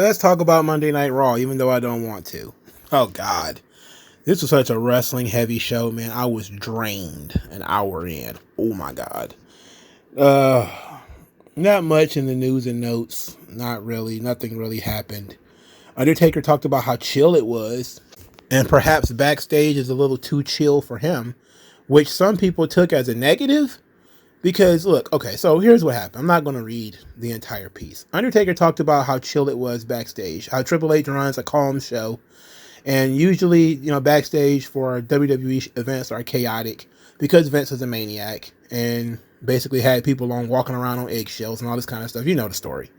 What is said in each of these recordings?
let's talk about Monday Night Raw, even though I don't want to. Oh, God. This was such a wrestling heavy show, man. I was drained an hour in. Oh, my God. Uh, Not much in the news and notes. Not really. Nothing really happened. Undertaker talked about how chill it was, and perhaps backstage is a little too chill for him, which some people took as a negative. Because, look, okay, so here's what happened. I'm not going to read the entire piece. Undertaker talked about how chill it was backstage, how Triple H runs a calm show, and usually, backstage for WWE events are chaotic because Vince is a maniac and basically had people walking around on eggshells and all this kind of stuff. You know the story.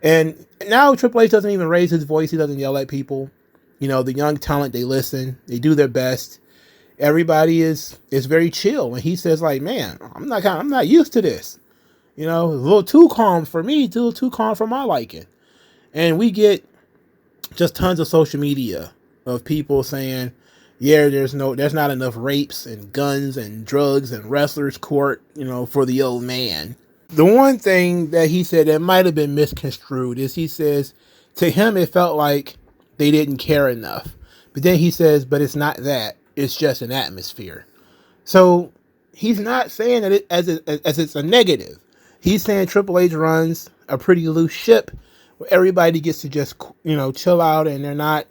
And now Triple H doesn't even raise his voice. He doesn't yell at people. The young talent, they listen. They do their best. Everybody is very chill, and he says, like, man, I'm not used to this. A little too calm for me, a little too calm for my liking. And we get just tons of social media of people saying, yeah, there's not enough rapes and guns and drugs and wrestlers court, for the old man. The one thing that he said that might have been misconstrued is he says to him it felt like they didn't care enough. But then he says, but it's not that. It's just an atmosphere. So he's not saying that as it's a negative. He's saying Triple H runs a pretty loose ship where everybody gets to just, chill out, and they're not,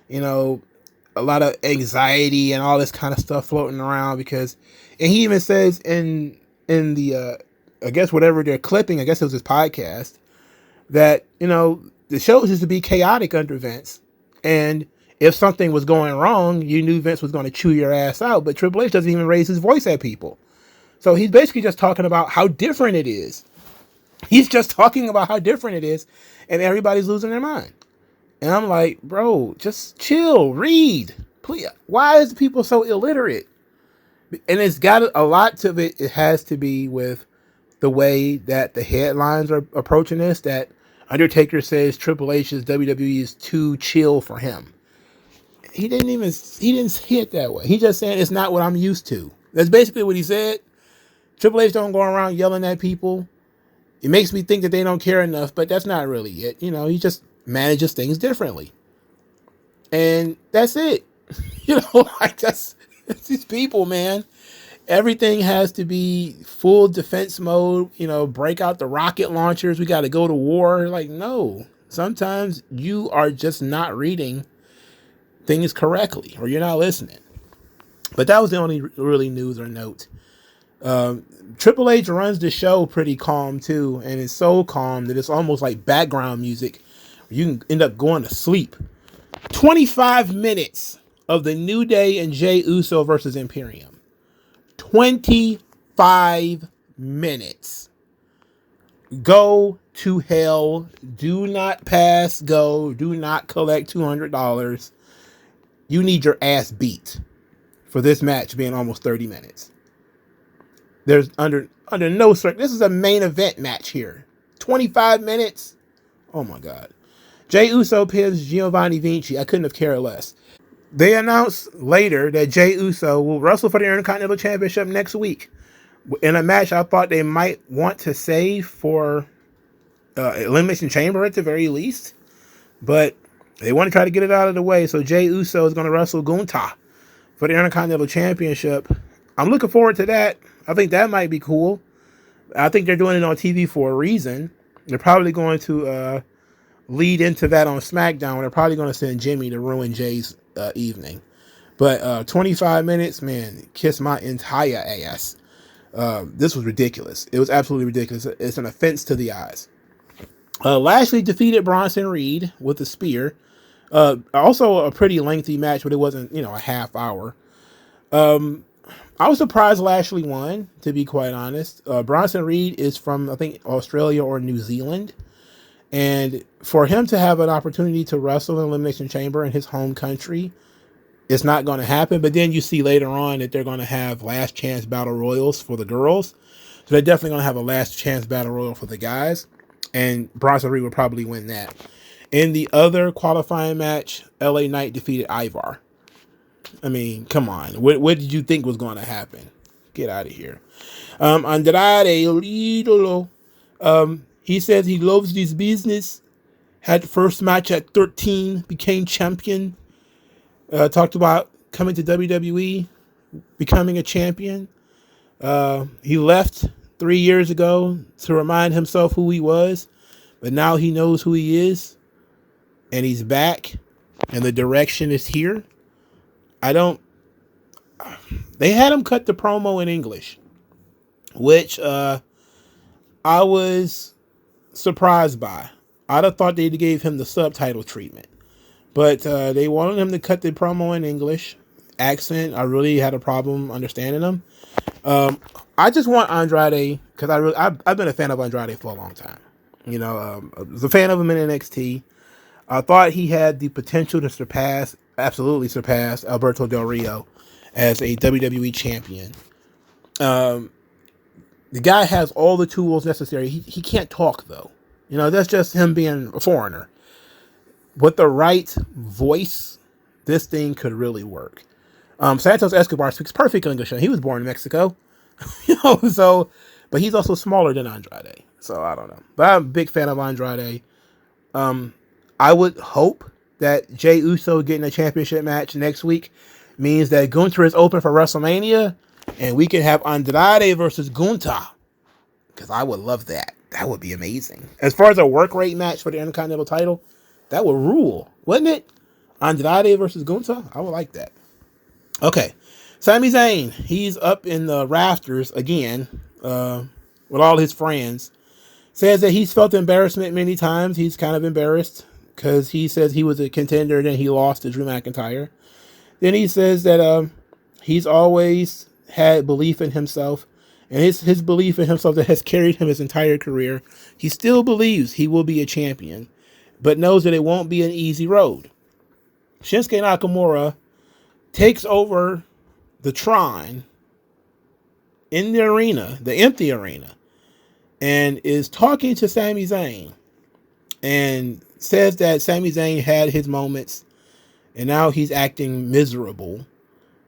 a lot of anxiety and all this kind of stuff floating around and he even says in the, I guess whatever they're clipping, I guess it was his podcast, that, the show used to be chaotic under Vince, and if something was going wrong, you knew Vince was going to chew your ass out, but Triple H doesn't even raise his voice at people. So he's basically just talking about how different it is. He's just talking about how different it is, and everybody's losing their mind. And I'm like, bro, just chill, read. Please. Why is people so illiterate? And it's got a lot of it. It has to be with the way that the headlines are approaching this, that Undertaker says Triple H's WWE is too chill for him. He didn't say it that way. He just saying it's not what I'm used to. That's basically what he said. Triple H don't go around yelling at people. It makes me think that they don't care enough, but that's not really it. He just manages things differently. And that's it. It's these people, man. Everything has to be full defense mode, break out the rocket launchers. We got to go to war. Like, no. Sometimes you are just not reading things correctly, or you're not listening. But that was the only really news or note. Triple H runs the show pretty calm too, and it's so calm that it's almost like background music. You can end up going to sleep. 25 minutes of the New Day and Jey Uso versus Imperium. 25 minutes. Go to hell. Do not pass go. Do not collect $200. You need your ass beat for this match being almost 30 minutes. There's under no circumstance. This is a main event match here. 25 minutes. Oh my God. Jey Uso pins Giovanni Vinci. I couldn't have cared less. They announced later that Jey Uso will wrestle for the Intercontinental Championship next week in a match I thought they might want to save for Elimination Chamber at the very least. But they want to try to get it out of the way. So Jey Uso is going to wrestle Gunther for the Intercontinental Championship. I'm looking forward to that. I think that might be cool. I think they're doing it on TV for a reason. They're probably going to lead into that on SmackDown. They're probably going to send Jimmy to ruin Jay's evening. But 25 minutes, man, kiss my entire ass. This was ridiculous. It was absolutely ridiculous. It's an offense to the eyes. Lashley defeated Bronson Reed with a spear. Also a pretty lengthy match, but it wasn't, a half hour. I was surprised Lashley won, to be quite honest. Bronson Reed is from, I think, Australia or New Zealand. And for him to have an opportunity to wrestle in Elimination Chamber in his home country, it's not going to happen. But then you see later on that they're going to have last chance battle royals for the girls. So they're definitely going to have a last chance battle royal for the guys. And Bronson Reed will probably win that. In the other qualifying match, LA Knight defeated Ivar. I mean, come on. What did you think was going to happen? Get out of here. Andrade Idolo. He says he loves this business. Had the first match at 13, became champion. Talked about coming to WWE, becoming a champion. He left 3 years ago to remind himself who he was, but now he knows who he is, and he's back, and the direction is here. They had him cut the promo in English, which I was surprised by. I'd have thought they gave him the subtitle treatment, but they wanted him to cut the promo in English. Accent, I really had a problem understanding them. I just want Andrade, because I've been a fan of Andrade for a long time. I was a fan of him in NXT. I thought he had the potential to absolutely surpass Alberto Del Rio as a WWE champion. The guy has all the tools necessary. He can't talk, though. That's just him being a foreigner. With the right voice, this thing could really work. Santos Escobar speaks perfect English. He was born in Mexico. But he's also smaller than Andrade. So I don't know. But I'm a big fan of Andrade. I would hope that Jey Uso getting a championship match next week means that Gunther is open for WrestleMania, and we can have Andrade versus Gunther. Because I would love that. That would be amazing. As far as a work rate match for the Intercontinental title, that would rule, wouldn't it? Andrade versus Gunther? I would like that. Okay. Sami Zayn, he's up in the rafters again with all his friends. Says that he's felt embarrassment many times. He's kind of embarrassed because he says he was a contender and then he lost to Drew McIntyre. Then he says that he's always had belief in himself, and his belief in himself that has carried him his entire career. He still believes he will be a champion, but knows that it won't be an easy road. Shinsuke Nakamura takes over the Trine in the arena, the empty arena, and is talking to Sami Zayn and says that Sami Zayn had his moments and now he's acting miserable,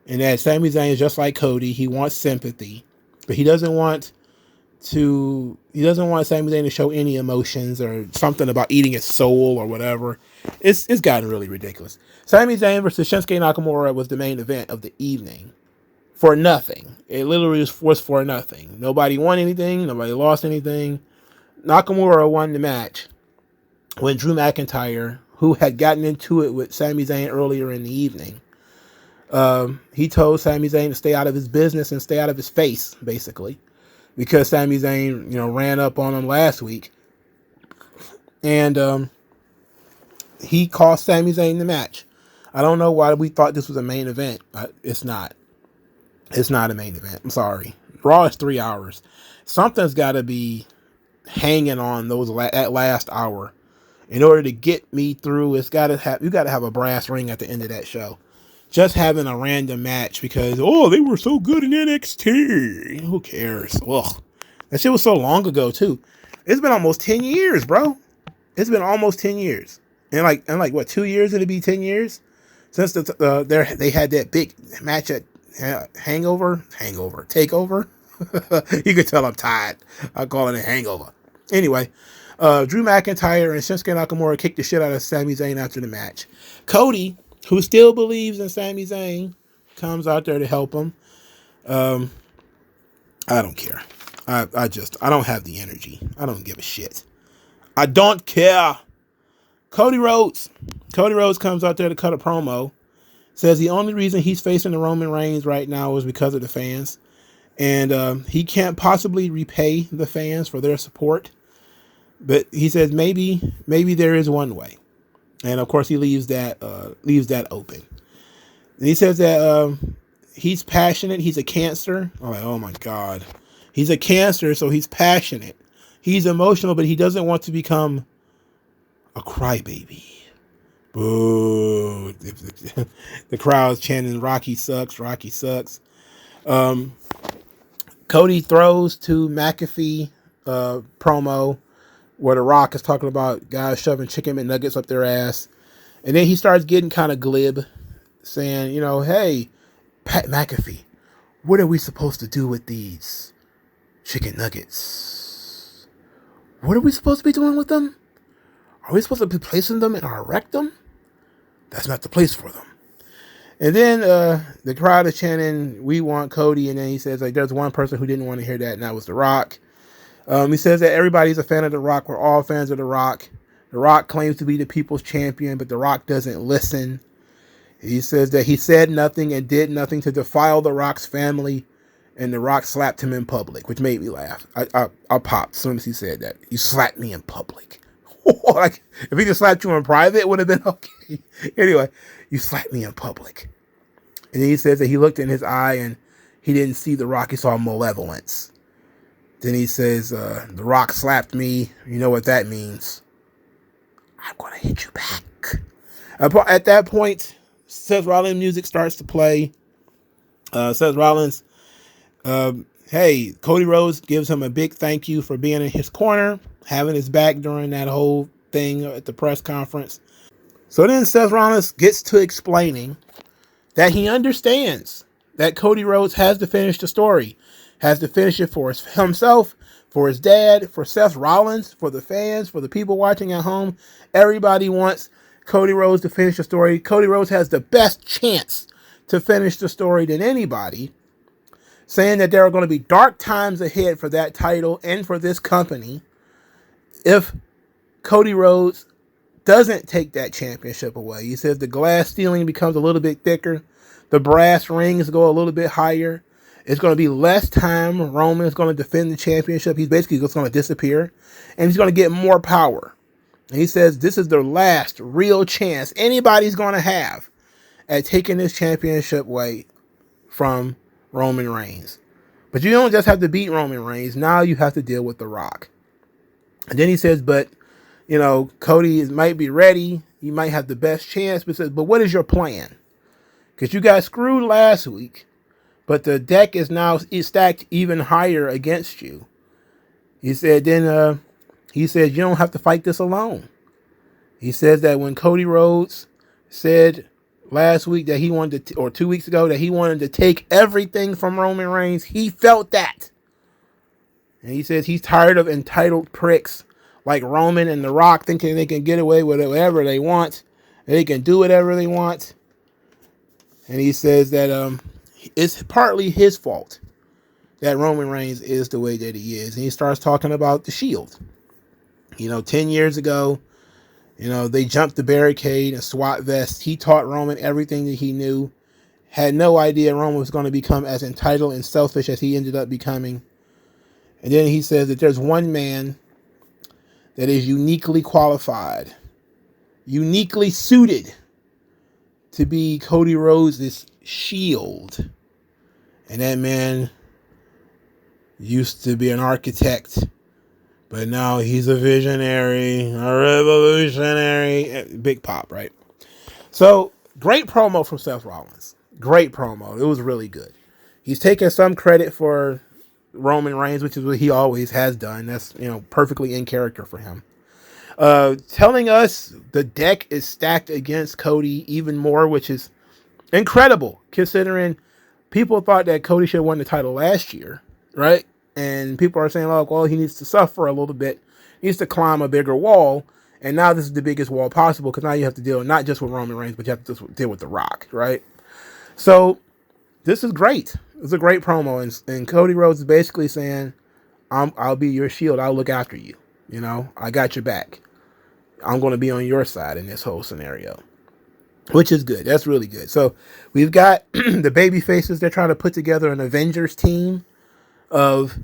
and that Sami Zayn is just like Cody. He wants sympathy, but he doesn't want Sami Zayn to show any emotions or something about eating his soul or whatever. It's gotten really ridiculous. Sami Zayn versus Shinsuke Nakamura was the main event of the evening. For nothing. It literally was for nothing. Nobody won anything. Nobody lost anything. Nakamura won the match when Drew McIntyre, who had gotten into it with Sami Zayn earlier in the evening, he told Sami Zayn to stay out of his business and stay out of his face, basically, because Sami Zayn, ran up on him last week, and he cost Sami Zayn the match. I don't know why we thought this was a main event. It's not. It's not a main event. I'm sorry. Raw is 3 hours. Something's got to be hanging on that last hour in order to get me through. You got to have a brass ring at the end of that show. Just having a random match because they were so good in NXT. Who cares? Ugh. That shit was so long ago too. It's been almost 10 years, bro. It's been almost 10 years. And like what, 2 years it'll be 10 years since they had that big match at Takeover. You can tell I'm tired. I'm calling it Hangover. Anyway, Drew McIntyre and Shinsuke Nakamura kicked the shit out of Sami Zayn after the match. Cody, who still believes in Sami Zayn, comes out there to help him. I don't care. I don't have the energy. I don't give a shit. I don't care. Cody Rhodes comes out there to cut a promo. Says the only reason he's facing the Roman Reigns right now is because of the fans. And he can't possibly repay the fans for their support. But he says maybe there is one way. And of course he leaves that open. And he says that he's passionate. He's a cancer. I'm like, oh my God. He's a cancer, so he's passionate. He's emotional, but he doesn't want to become a crybaby. Boo. The crowd's chanting, Rocky sucks, Rocky sucks. Cody throws to McAfee promo where The Rock is talking about guys shoving chicken McNuggets up their ass. And then he starts getting kind of glib, saying, hey, Pat McAfee, what are we supposed to do with these chicken nuggets? What are we supposed to be doing with them? Are we supposed to be placing them in our rectum? That's not the place for them. And then the crowd is chanting, "We want Cody." And then he says, like, there's one person who didn't want to hear that, and that was The Rock. He says that everybody's a fan of The Rock. We're all fans of The Rock. The Rock claims to be the people's champion, but The Rock doesn't listen. He says that he said nothing and did nothing to defile The Rock's family, and The Rock slapped him in public, which made me laugh. I popped as soon as he said that. You slapped me in public. Like, if he just slapped you in private, it would have been okay. Anyway, you slapped me in public. And then he says that he looked in his eye and he didn't see The Rock. He saw malevolence. Then he says, The Rock slapped me. You know what that means. I'm going to hit you back. At that point, Seth Rollins music starts to play. Seth Rollins, hey, Cody Rhodes gives him a big thank you for being in his corner, having his back during that whole thing at the press conference. So then Seth Rollins gets to explaining that he understands that Cody Rhodes has to finish the story, has to finish it for himself, for his dad, for Seth Rollins, for the fans, for the people watching at home. Everybody wants Cody Rhodes to finish the story. Cody Rhodes has the best chance to finish the story than anybody, saying that there are going to be dark times ahead for that title and for this company if Cody Rhodes doesn't take that championship away. He says the glass ceiling becomes a little bit thicker. The brass rings go a little bit higher. It's going to be less time. Roman is going to defend the championship. He's basically just going to disappear. And he's going to get more power. And he says this is the last real chance anybody's going to have at taking this championship away from Roman Reigns. But you don't just have to beat Roman Reigns. Now you have to deal with The Rock. And then he says, but, you know, Cody might be ready. He might have the best chance. But says, but what is your plan? Because you got screwed last week, but the deck is now stacked even higher against you. He said, then he said, you don't have to fight this alone. He says that when Cody Rhodes said last week that he wanted to, or 2 weeks ago, that he wanted to take everything from Roman Reigns, he felt that. And he says he's tired of entitled pricks like Roman and The Rock thinking they can get away with whatever they want. They can do whatever they want. And he says that it's partly his fault that Roman Reigns is the way that he is. And he starts talking about the Shield. You know, 10 years ago, you know, they jumped the barricade and SWAT vest. He taught Roman everything that he knew. Had no idea Roman was going to become as entitled and selfish as he ended up becoming. And then he says that there's one man that is uniquely qualified, uniquely suited to be Cody Rhodes' shield. And that man used to be an architect, but now he's a visionary, a revolutionary. Big pop, right? So, great promo from Seth Rollins. Great promo. It was really good. He's taking some credit for Roman Reigns, which is what he always has done. That's, you know, perfectly in character for him. Telling us the deck is stacked against Cody even more, which is incredible considering people thought that Cody should have won the title last year, right? And people are saying, oh, well, he needs to suffer a little bit. He needs to climb a bigger wall. And now this is the biggest wall possible because now you have to deal not just with Roman Reigns, but you have to deal with The Rock, right? So this is great. It's a great promo. And Cody Rhodes is basically saying, I'll be your shield. I'll look after you. You know, I got your back. I'm going to be on your side in this whole scenario, which is good. That's really good. So we've got the baby faces. They're trying to put together an Avengers team of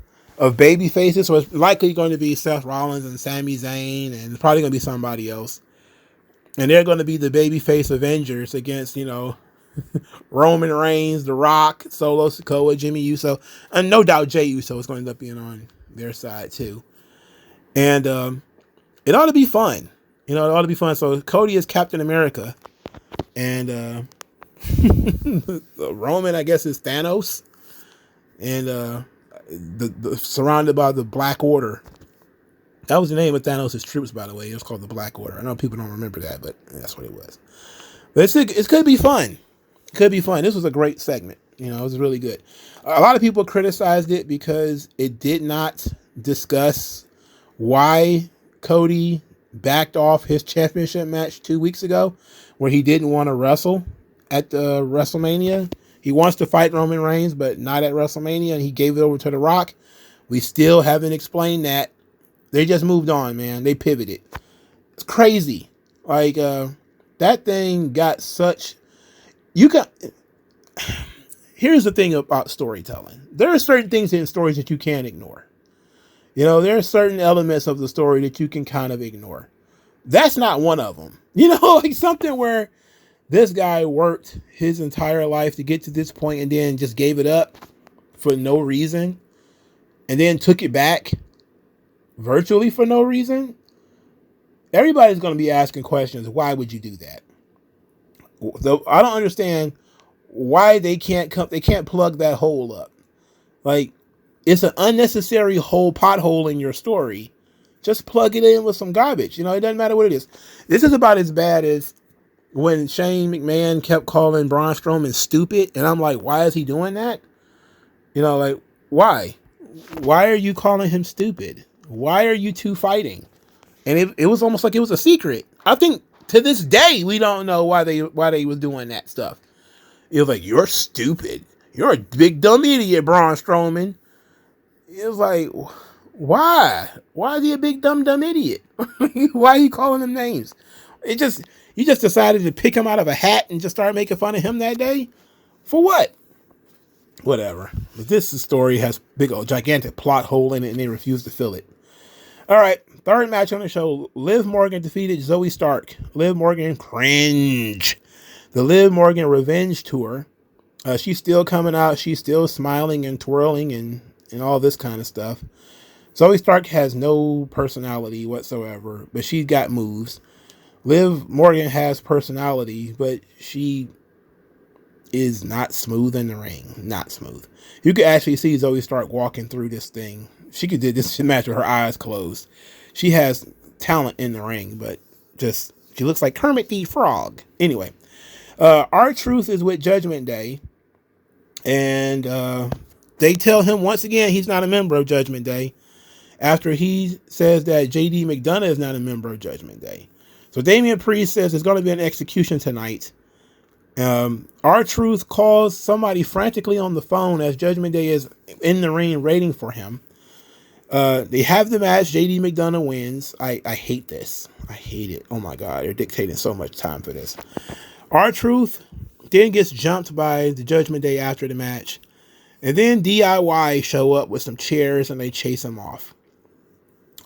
baby faces. So it's likely going to be Seth Rollins and Sami Zayn, and it's probably going to be somebody else. And they're going to be the baby face Avengers against, you know, Roman Reigns, The Rock, Solo Sikoa, Jimmy Uso, and no doubt Jey Uso is going to end up being on their side too. And it ought to be fun. You know, it ought to be fun. So Cody is Captain America, and Roman, I guess, is Thanos, and the surrounded by the Black Order. That was the name of Thanos' troops, by the way. It was called the Black Order. I know people don't remember that, but that's what it was. But it could be fun. It could be fun. This was a great segment. You know, it was really good. A lot of people criticized it because it did not discuss why Cody backed off his championship match 2 weeks ago where he didn't want to wrestle at the WrestleMania. He wants to fight Roman Reigns, but not at WrestleMania, and he gave it over to The Rock. We still haven't explained that. They just moved on, man. They pivoted. It's crazy. Like, that thing got such... Here's the thing about storytelling. There are certain things in stories that you can't ignore. You know, there are certain elements of the story that you can kind of ignore. That's not one of them. You know, like something where this guy worked his entire life to get to this point and then just gave it up for no reason and then took it back virtually for no reason. Everybody's going to be asking questions. Why would you do that? I don't understand why they can't plug that hole up. Like, it's an unnecessary pothole in your story. Just plug it in with some garbage. You know, it doesn't matter what it is. This is about as bad as when Shane McMahon kept calling Braun Strowman stupid. And I'm like, why is he doing that? You know, like, why? Why are you calling him stupid? Why are you two fighting? And it was almost like it was a secret. I think to this day, we don't know why they was doing that stuff. It was like, you're stupid. You're a big dumb idiot, Braun Strowman. It was like, why? Why is he a big dumb idiot? Why are you calling him names? You just decided to pick him out of a hat and just start making fun of him that day? For what? Whatever. But this story has big old gigantic plot hole in it and they refuse to fill it. All right, third match on the show. Liv Morgan defeated Zoe Stark. Liv Morgan cringe. The Liv Morgan Revenge Tour. She's still coming out. She's still smiling and twirling and all this kind of stuff. Zoe Stark has no personality whatsoever, but she's got moves. Liv Morgan has personality, but she is not smooth in the ring. Not smooth. You could actually see Zoe Stark walking through this thing. She could do this match with her eyes closed. She has talent in the ring, but just she looks like Kermit the Frog. Anyway, R-Truth is with Judgment Day, and they tell him once again he's not a member of Judgment Day after he says that JD McDonough is not a member of Judgment Day. So Damian Priest says there's going to be an execution tonight. R-Truth calls somebody frantically on the phone as Judgment Day is in the ring waiting for him. They have the match. JD McDonough wins. I hate this. I hate it. Oh my God. They're dictating so much time for this. R-Truth then gets jumped by the Judgment Day after the match. And then DIY show up with some chairs and they chase him off.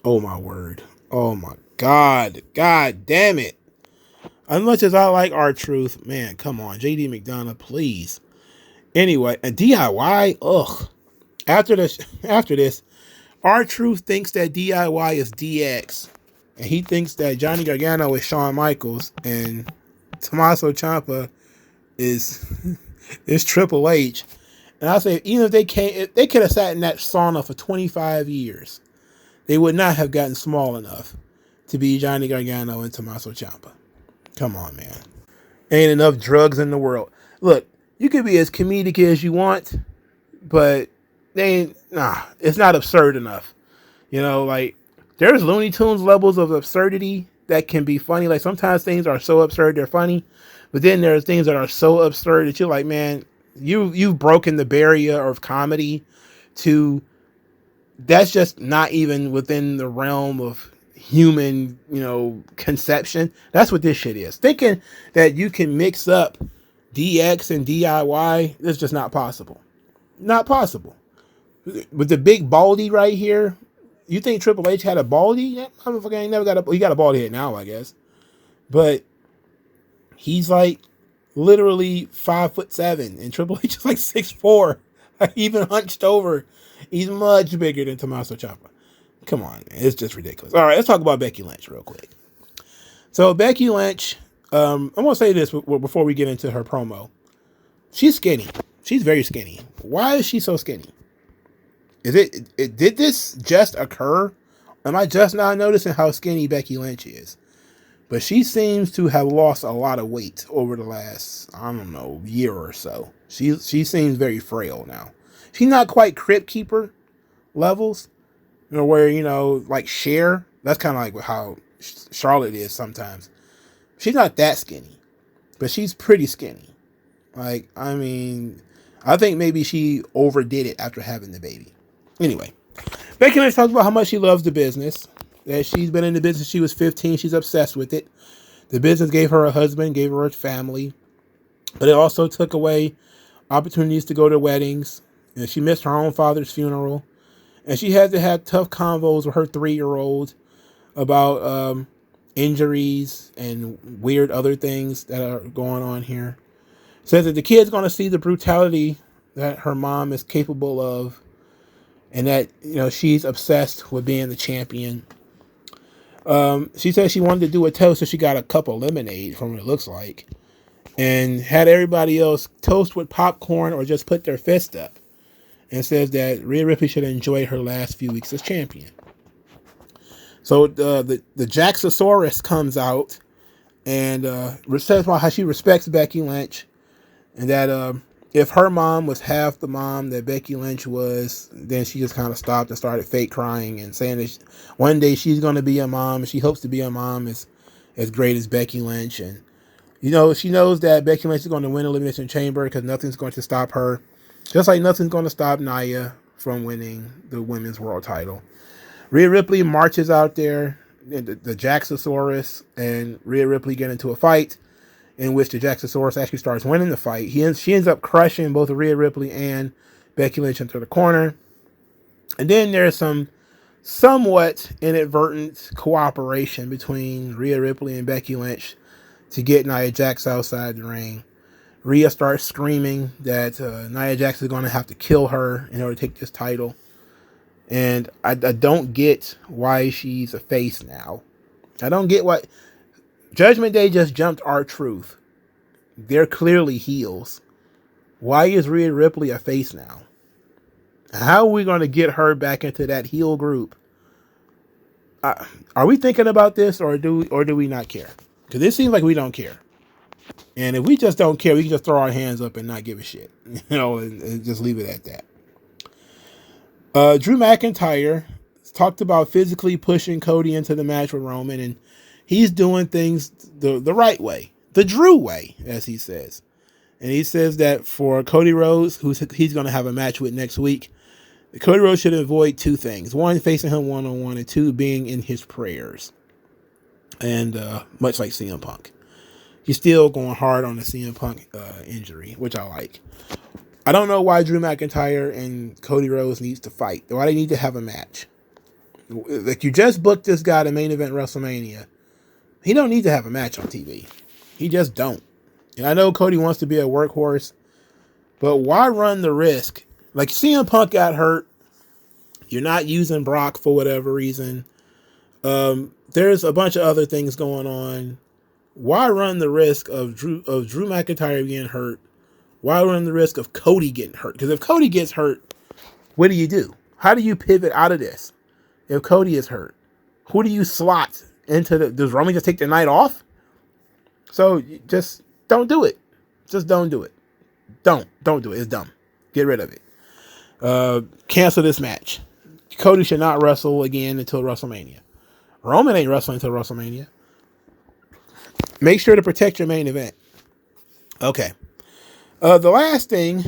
Oh my word. Oh my God. God damn it. As much as I like R-Truth, man, come on. JD McDonough, please. Anyway, and DIY, ugh. After this, R-Truth thinks that DIY is DX. And he thinks that Johnny Gargano is Shawn Michaels. And Tommaso Ciampa is Triple H. And I say, even if they could have sat in that sauna for 25 years, they would not have gotten small enough to be Johnny Gargano and Tommaso Ciampa. Come on, man. Ain't enough drugs in the world. Look, you can be as comedic as you want, but it's not absurd enough. You know, like, there's Looney Tunes levels of absurdity that can be funny. Like, sometimes things are so absurd they're funny, but then there's things that are so absurd that you're like, man, you've broken the barrier of comedy to that's just not even within the realm of human, conception. That's what this shit is. Thinking that you can mix up DX and DIY, that's just not possible. Not possible. With the big baldy right here, you think Triple H had a baldy? That motherfucker ain't never got he got a bald head now, I guess. But he's like literally 5'7", and Triple H is like 6'4", like even hunched over. He's much bigger than Tommaso Ciampa. Come on, man. It's just ridiculous. All right, let's talk about Becky Lynch real quick. So Becky Lynch, I'm going to say this before we get into her promo. She's skinny. She's very skinny. Why is she so skinny? Did this just occur? Am I just not noticing how skinny Becky Lynch is? But she seems to have lost a lot of weight over the last, year or so. She seems very frail now. She's not quite Crypt Keeper levels, where, like Cher. That's kind of like how Charlotte is sometimes. She's not that skinny, but she's pretty skinny. Like, I mean, I think maybe she overdid it after having the baby. Anyway, Becky Lynch talks about how much she loves the business. That she's been in the business. She was 15. She's obsessed with it. The business gave her a husband, gave her a family, but it also took away opportunities to go to weddings. And she missed her own father's funeral. And she had to have tough convos with her 3-year-old about injuries and weird other things that are going on here. Says that the kid's going to see the brutality that her mom is capable of, and that, you know, she's obsessed with being the champion. She said she wanted to do a toast, so she got a cup of lemonade from what it looks like, and had everybody else toast with popcorn or just put their fist up. And says that Rhea Ripley should enjoy her last few weeks as champion. So the Jaxosaurus comes out and says about how she respects Becky Lynch, and that if her mom was half the mom that Becky Lynch was, then she just kind of stopped and started fake crying and saying that one day she's going to be a mom, and she hopes to be a mom as great as Becky Lynch. And, you know, she knows that Becky Lynch is going to win Elimination Chamber because nothing's going to stop her. Just like nothing's going to stop Nia from winning the women's world title. Rhea Ripley marches out there, the Jaxosaurus and Rhea Ripley get into a fight in which the Jaxosaurus actually starts winning the fight. She ends up crushing both Rhea Ripley and Becky Lynch into the corner. And then there's some somewhat inadvertent cooperation between Rhea Ripley and Becky Lynch to get Nia Jax outside the ring. Rhea starts screaming that Nia Jax is going to have to kill her in order to take this title. And I don't get why she's a face now. I don't get why. Judgment Day just jumped R-Truth. They're clearly heels. Why is Rhea Ripley a face now? How are we going to get her back into that heel group? Are we thinking about this, or do we not care? Because it seems like we don't care. And if we just don't care, we can just throw our hands up and not give a shit, you know, and just leave it at that. Drew McIntyre talked about physically pushing Cody into the match with Roman, and he's doing things the right way, the Drew way, as he says. And he says that for Cody Rhodes, he's going to have a match with next week, Cody Rhodes should avoid 2 things: 1, facing him one-on-one, and 2, being in his prayers. And much like CM Punk. He's still going hard on the CM Punk injury, which I like. I don't know why Drew McIntyre and Cody Rhodes needs to fight. Why they need to have a match. Like, you just booked this guy to main event WrestleMania. He don't need to have a match on TV. He just don't. And I know Cody wants to be a workhorse, but why run the risk? Like, CM Punk got hurt. You're not using Brock for whatever reason. There's a bunch of other things going on. Why run the risk of Drew McIntyre getting hurt? Why run the risk of Cody getting hurt? Because if Cody gets hurt, what do you do? How do you pivot out of this? If Cody is hurt, who do you slot into does Roman just take the night off? So just don't do it. Just don't do it. Don't do it. It's dumb. Get rid of it. Cancel this match. Cody should not wrestle again until WrestleMania. Roman ain't wrestling until WrestleMania. Make sure to protect your main event. Okay. The last thing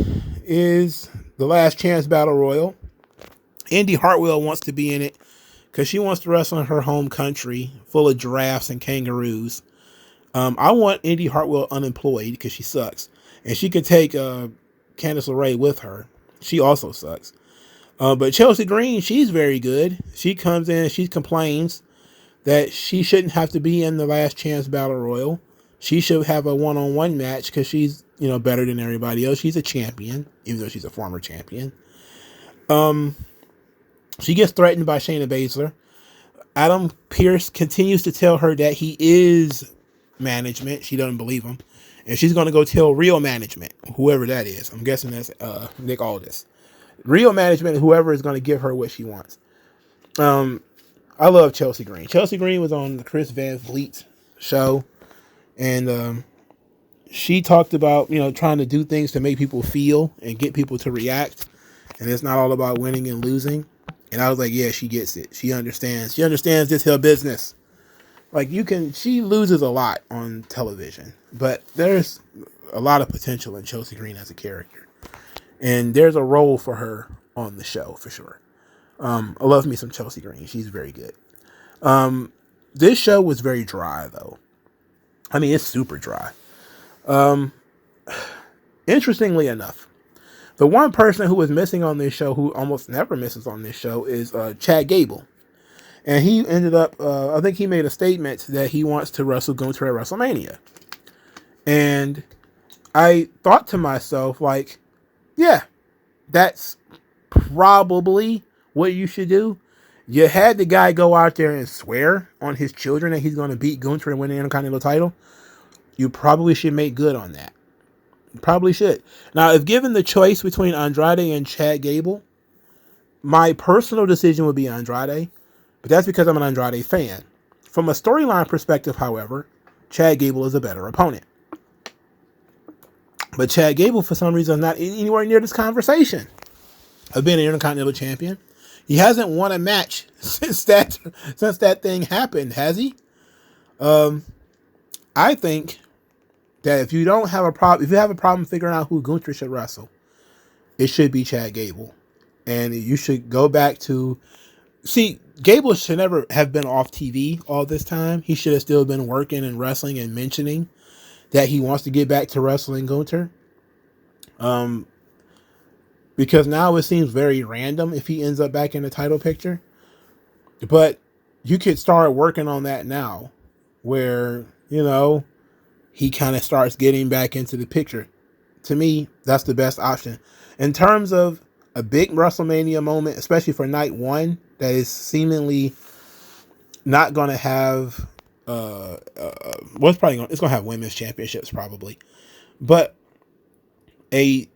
is the Last Chance Battle Royal. Indy Hartwell wants to be in it because she wants to wrestle in her home country full of giraffes and kangaroos. I want Indy Hartwell unemployed because she sucks. And she could take Candice LeRae with her. She also sucks. But Chelsea Green, she's very good. She comes in and she complains that she shouldn't have to be in the Last Chance Battle Royal. She should have a one-on-one match because she's, you know, better than everybody else. She's a champion, even though she's a former champion. She gets threatened by Shayna Baszler. Adam Pearce continues to tell her that he is management. She doesn't believe him. And she's going to go tell real management, whoever that is. I'm guessing that's Nick Aldis. Real management, whoever is going to give her what she wants. I love Chelsea Green. Chelsea Green was on the Chris Van Vliet show, and she talked about, you know, trying to do things to make people feel and get people to react, and it's not all about winning and losing. And I was like, yeah, she gets it. She understands. She understands this here business. Like she loses a lot on television, but there's a lot of potential in Chelsea Green as a character, and there's a role for her on the show for sure. I love me some Chelsea Green. She's very good. This show was very dry though. I mean, it's super dry. Interestingly enough, the one person who was missing on this show, who almost never misses on this show, is Chad Gable. And he ended up, I think he made a statement that he wants to wrestle Gunther at WrestleMania. And I thought to myself, like, yeah, that's probably what you should do. You had the guy go out there and swear on his children that he's going to beat Gunther and win the Intercontinental title. You probably should make good on that. You probably should. Now, if given the choice between Andrade and Chad Gable, my personal decision would be Andrade, but that's because I'm an Andrade fan. From a storyline perspective, however, Chad Gable is a better opponent. But Chad Gable, for some reason, is not anywhere near this conversation of being an Intercontinental Champion. He hasn't won a match since that thing happened, has he? I think that if you don't have a problem, if you have a problem figuring out who Gunther should wrestle, it should be Chad Gable. And you should go back to, see, Gable should never have been off TV all this time. He should have still been working and wrestling and mentioning that he wants to get back to wrestling Gunther. Because now it seems very random if he ends up back in the title picture. But you could start working on that now, where, you know, he kind of starts getting back into the picture. To me, that's the best option. In terms of a big WrestleMania moment, especially for night one, that is seemingly not going to have, it's going to have women's championships probably, but a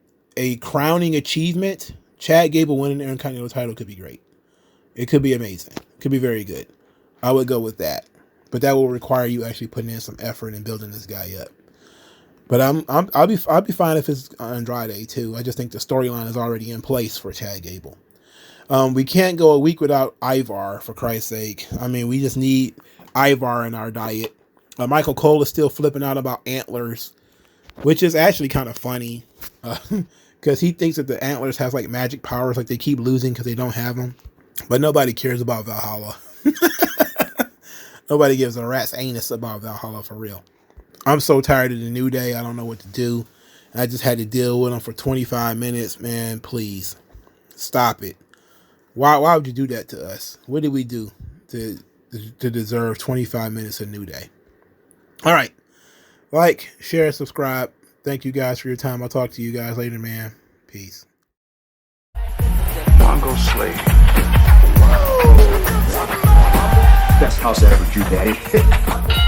crowning achievement, Chad Gable winning the Intercontinental title could be great. It could be amazing. It could be very good. I would go with that, but that will require you actually putting in some effort and building this guy up. But I'll be fine if it's Andrade too. I just think the storyline is already in place for Chad Gable. We can't go a week without Ivar, for Christ's sake. I mean, we just need Ivar in our diet. Michael Cole is still flipping out about antlers, which is actually kind of funny, because he thinks that the antlers have like magic powers, like they keep losing because they don't have them. But nobody cares about Valhalla. Nobody gives a rat's anus about Valhalla for real. I'm so tired of the New Day. I don't know what to do. I just had to deal with them for 25 minutes. Man, please stop it. Why would you do that to us? What did we do to deserve 25 minutes of New Day? All right. Like, share, subscribe. Thank you guys for your time. I'll talk to you guys later, man. Peace. MagMongoSlade. Best house I ever drew, Daddy.